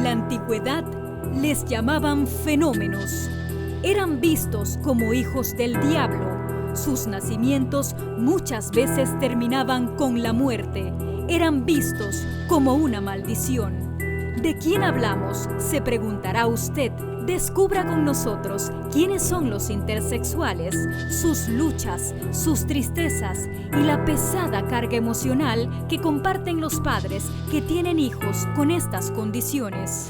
la antigüedad les llamaban fenómenos. Eran vistos como hijos del diablo. Sus nacimientos muchas veces terminaban con la muerte. Eran vistos como una maldición. ¿De quién hablamos?, se preguntará usted. Descubra con nosotros quiénes son los intersexuales, sus luchas, sus tristezas y la pesada carga emocional que comparten los padres que tienen hijos con estas condiciones.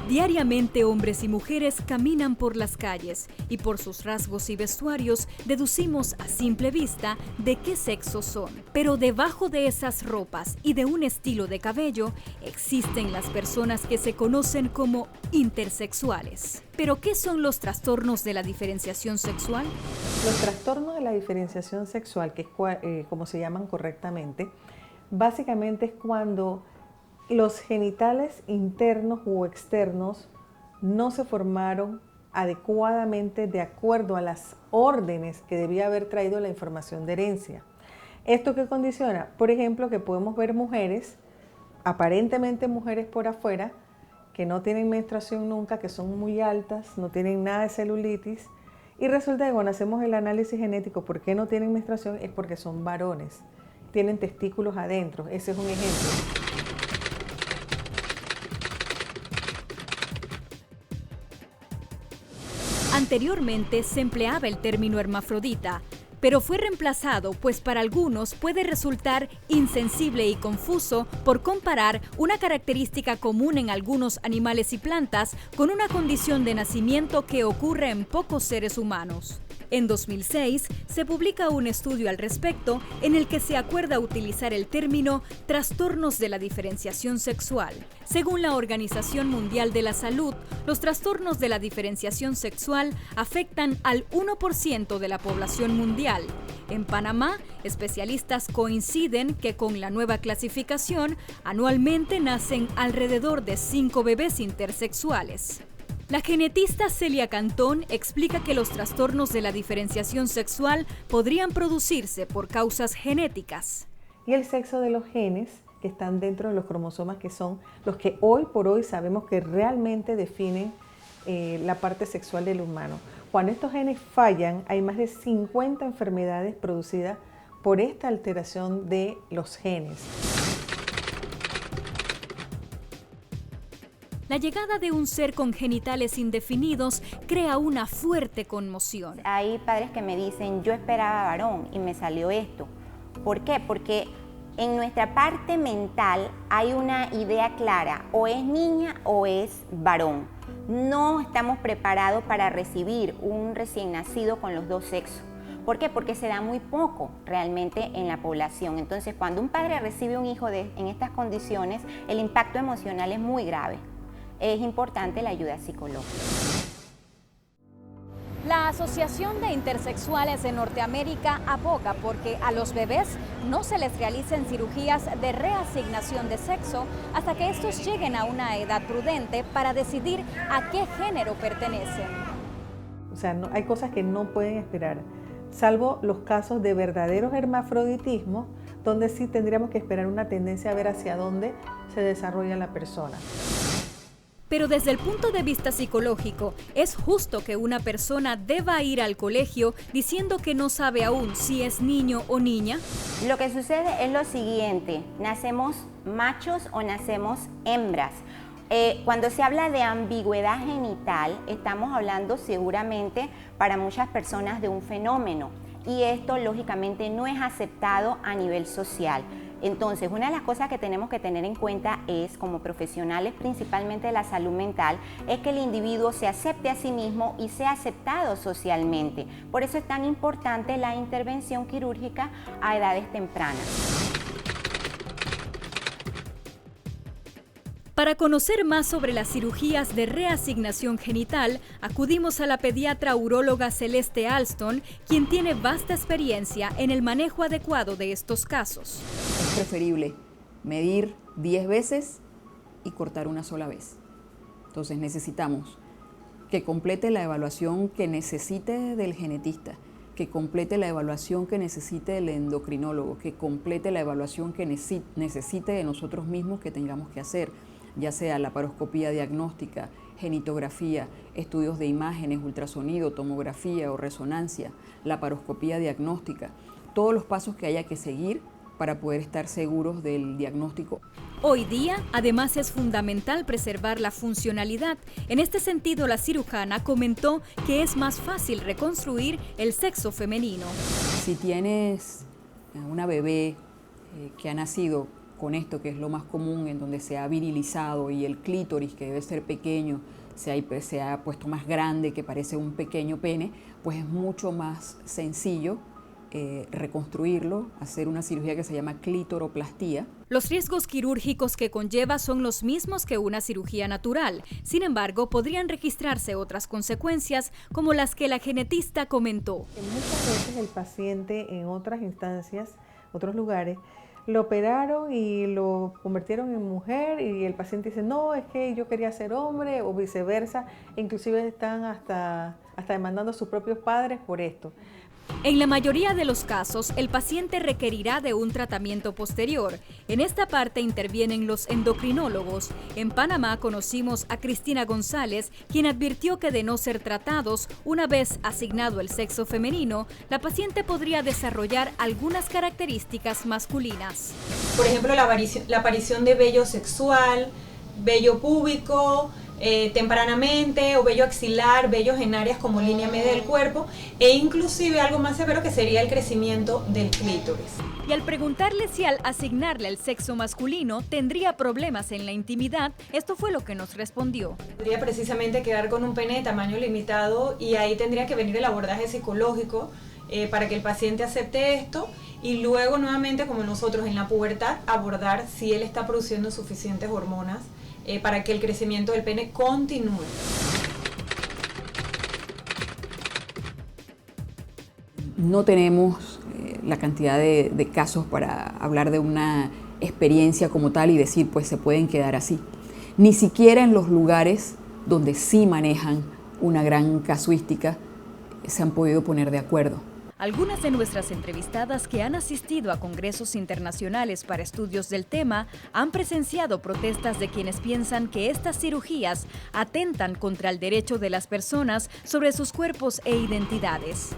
Diariamente hombres y mujeres caminan por las calles y por sus rasgos y vestuarios deducimos a simple vista de qué sexo son. Pero debajo de esas ropas y de un estilo de cabello existen las personas que se conocen como intersexuales. ¿Pero qué son los trastornos de la diferenciación sexual? Los trastornos de la diferenciación sexual, que es como se llaman correctamente, básicamente es cuando los genitales internos u externos no se formaron adecuadamente de acuerdo a las órdenes que debía haber traído la información de herencia. ¿Esto qué condiciona? Por ejemplo, que podemos ver mujeres, aparentemente mujeres por afuera, que no tienen menstruación nunca, que son muy altas, no tienen nada de celulitis, y resulta que cuando hacemos el análisis genético, ¿por qué no tienen menstruación? Es porque son varones, tienen testículos adentro. Ese es un ejemplo. Anteriormente se empleaba el término hermafrodita, pero fue reemplazado pues para algunos puede resultar insensible y confuso por comparar una característica común en algunos animales y plantas con una condición de nacimiento que ocurre en pocos seres humanos. En 2006 se publica un estudio al respecto en el que se acuerda utilizar el término trastornos de la diferenciación sexual. Según la Organización Mundial de la Salud, los trastornos de la diferenciación sexual afectan al 1% de la población mundial. En Panamá, especialistas coinciden que con la nueva clasificación, anualmente nacen alrededor de 5 bebés intersexuales. La genetista Celia Cantón explica que los trastornos de la diferenciación sexual podrían producirse por causas genéticas. Y el sexo de los genes que están dentro de los cromosomas, que son los que hoy por hoy sabemos que realmente definen la parte sexual del humano. Cuando estos genes fallan, hay más de 50 enfermedades producidas por esta alteración de los genes. La llegada de un ser con genitales indefinidos crea una fuerte conmoción. Hay padres que me dicen, yo esperaba varón y me salió esto. ¿Por qué? Porque en nuestra parte mental hay una idea clara, o es niña o es varón. No estamos preparados para recibir un recién nacido con los dos sexos. ¿Por qué? Porque se da muy poco realmente en la población. Entonces, cuando un padre recibe un hijo en estas condiciones, el impacto emocional es muy grave. Es importante la ayuda psicológica. La Asociación de Intersexuales de Norteamérica aboga porque a los bebés no se les realicen cirugías de reasignación de sexo hasta que estos lleguen a una edad prudente para decidir a qué género pertenecen. O sea, hay cosas que no pueden esperar, salvo los casos de verdaderos hermafroditismos, donde sí tendríamos que esperar una tendencia a ver hacia dónde se desarrolla la persona. Pero desde el punto de vista psicológico, ¿es justo que una persona deba ir al colegio diciendo que no sabe aún si es niño o niña? Lo que sucede es lo siguiente, nacemos machos o nacemos hembras. Cuando se habla de ambigüedad genital, estamos hablando seguramente para muchas personas de un fenómeno y esto lógicamente no es aceptado a nivel social. Entonces, una de las cosas que tenemos que tener en cuenta es, como profesionales principalmente de la salud mental, es que el individuo se acepte a sí mismo y sea aceptado socialmente. Por eso es tan importante la intervención quirúrgica a edades tempranas. Para conocer más sobre las cirugías de reasignación genital, acudimos a la pediatra uróloga Celeste Alston, quien tiene vasta experiencia en el manejo adecuado de estos casos. Es preferible medir 10 veces y cortar una sola vez. Entonces necesitamos que complete la evaluación que necesite del genetista, que complete la evaluación que necesite del endocrinólogo, que complete la evaluación que necesite de nosotros mismos que tengamos que hacer, ya sea laparoscopía diagnóstica, genitografía, estudios de imágenes, ultrasonido, tomografía o resonancia, laparoscopía diagnóstica, todos los pasos que haya que seguir para poder estar seguros del diagnóstico. Hoy día, además, es fundamental preservar la funcionalidad. En este sentido, la cirujana comentó que es más fácil reconstruir el sexo femenino. Si tienes una bebé que ha nacido con esto, que es lo más común, en donde se ha virilizado y el clítoris, que debe ser pequeño, se ha puesto más grande, que parece un pequeño pene, pues es mucho más sencillo reconstruirlo, hacer una cirugía que se llama clitoroplastía. Los riesgos quirúrgicos que conlleva son los mismos que una cirugía natural. Sin embargo, podrían registrarse otras consecuencias, como las que la genetista comentó. Muchas veces el paciente en otras instancias, otros lugares, lo operaron y lo convirtieron en mujer y el paciente dice, no, es que yo quería ser hombre o viceversa. Inclusive están hasta demandando a sus propios padres por esto. En la mayoría de los casos, el paciente requerirá de un tratamiento posterior. En esta parte intervienen los endocrinólogos. En Panamá conocimos a Cristina González, quien advirtió que de no ser tratados, una vez asignado el sexo femenino, la paciente podría desarrollar algunas características masculinas. Por ejemplo, la aparición de vello sexual, vello púbico, tempranamente, o vello axilar, vellos en áreas como línea media del cuerpo, e inclusive algo más severo que sería el crecimiento del clítoris. Y al preguntarle si al asignarle el sexo masculino tendría problemas en la intimidad, esto fue lo que nos respondió. Podría precisamente quedar con un pene de tamaño limitado y ahí tendría que venir el abordaje psicológico para que el paciente acepte esto y luego nuevamente, como nosotros en la pubertad, abordar si él está produciendo suficientes hormonas para que el crecimiento del pene continúe. No tenemos la cantidad de casos para hablar de una experiencia como tal y decir, pues se pueden quedar así. Ni siquiera en los lugares donde sí manejan una gran casuística se han podido poner de acuerdo. Algunas de nuestras entrevistadas que han asistido a congresos internacionales para estudios del tema han presenciado protestas de quienes piensan que estas cirugías atentan contra el derecho de las personas sobre sus cuerpos e identidades.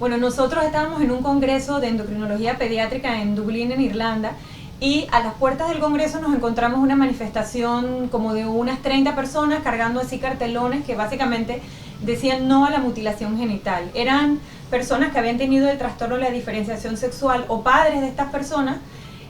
Bueno, nosotros estábamos en un congreso de endocrinología pediátrica en Dublín, en Irlanda, y a las puertas del congreso nos encontramos una manifestación como de unas 30 personas cargando así cartelones que básicamente decían no a la mutilación genital. Eran personas que habían tenido el trastorno de la diferenciación sexual o padres de estas personas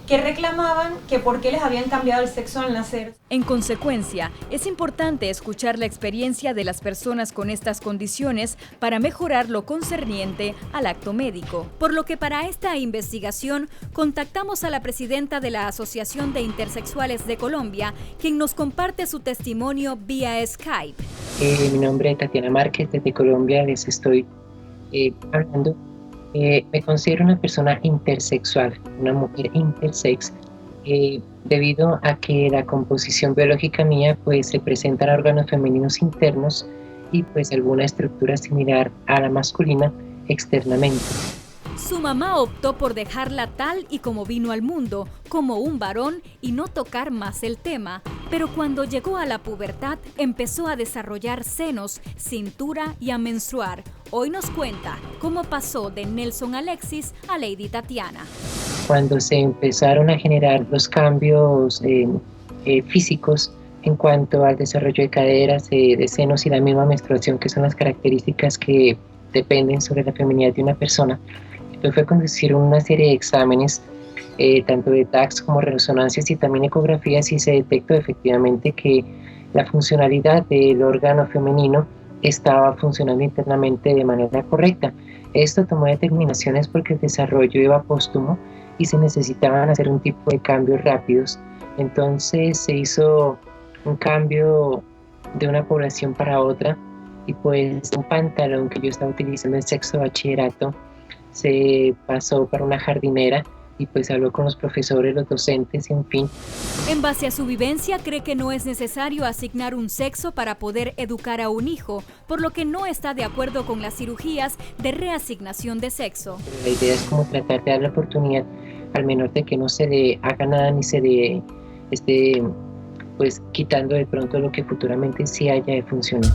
que reclamaban que por qué les habían cambiado el sexo al nacer. En consecuencia, es importante escuchar la experiencia de las personas con estas condiciones para mejorar lo concerniente al acto médico. Por lo que para esta investigación contactamos a la presidenta de la Asociación de Intersexuales de Colombia, quien nos comparte su testimonio vía Skype. Mi nombre es Tatiana Márquez, desde Colombia les estoy hablando. Me considero una persona intersexual, una mujer intersex, debido a que la composición biológica mía pues se presentan órganos femeninos internos y pues alguna estructura similar a la masculina externamente. Su mamá optó por dejarla tal y como vino al mundo, como un varón, y no tocar más el tema. Pero cuando llegó a la pubertad, empezó a desarrollar senos, cintura y a menstruar. Hoy nos cuenta cómo pasó de Nelson Alexis a Lady Tatiana. Cuando se empezaron a generar los cambios físicos en cuanto al desarrollo de caderas, de senos y la misma menstruación, que son las características que dependen sobre la feminidad de una persona, fue conducir una serie de exámenes, tanto de TACs como resonancias y también ecografías, y se detectó efectivamente que la funcionalidad del órgano femenino estaba funcionando internamente de manera correcta. Esto tomó determinaciones porque el desarrollo iba póstumo y se necesitaban hacer un tipo de cambios rápidos. Entonces se hizo un cambio de una población para otra y pues un pantalón que yo estaba utilizando en sexto bachillerato se pasó para una jardinera y pues habló con los profesores, los docentes, en fin. En base a su vivencia, cree que no es necesario asignar un sexo para poder educar a un hijo, por lo que no está de acuerdo con las cirugías de reasignación de sexo. La idea es como tratar de dar la oportunidad al menor de que no se le haga nada ni se le esté pues quitando de pronto lo que futuramente sí haya de funcionar.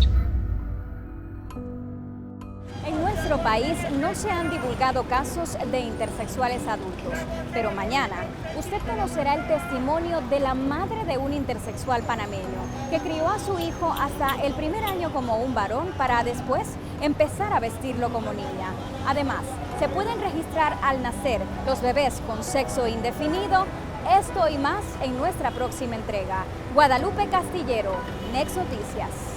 En nuestro país no se han divulgado casos de intersexuales adultos, pero mañana usted conocerá el testimonio de la madre de un intersexual panameño que crió a su hijo hasta el primer año como un varón para después empezar a vestirlo como niña. Además, se pueden registrar al nacer los bebés con sexo indefinido. Esto y más en nuestra próxima entrega. Guadalupe Castillero, Next Noticias.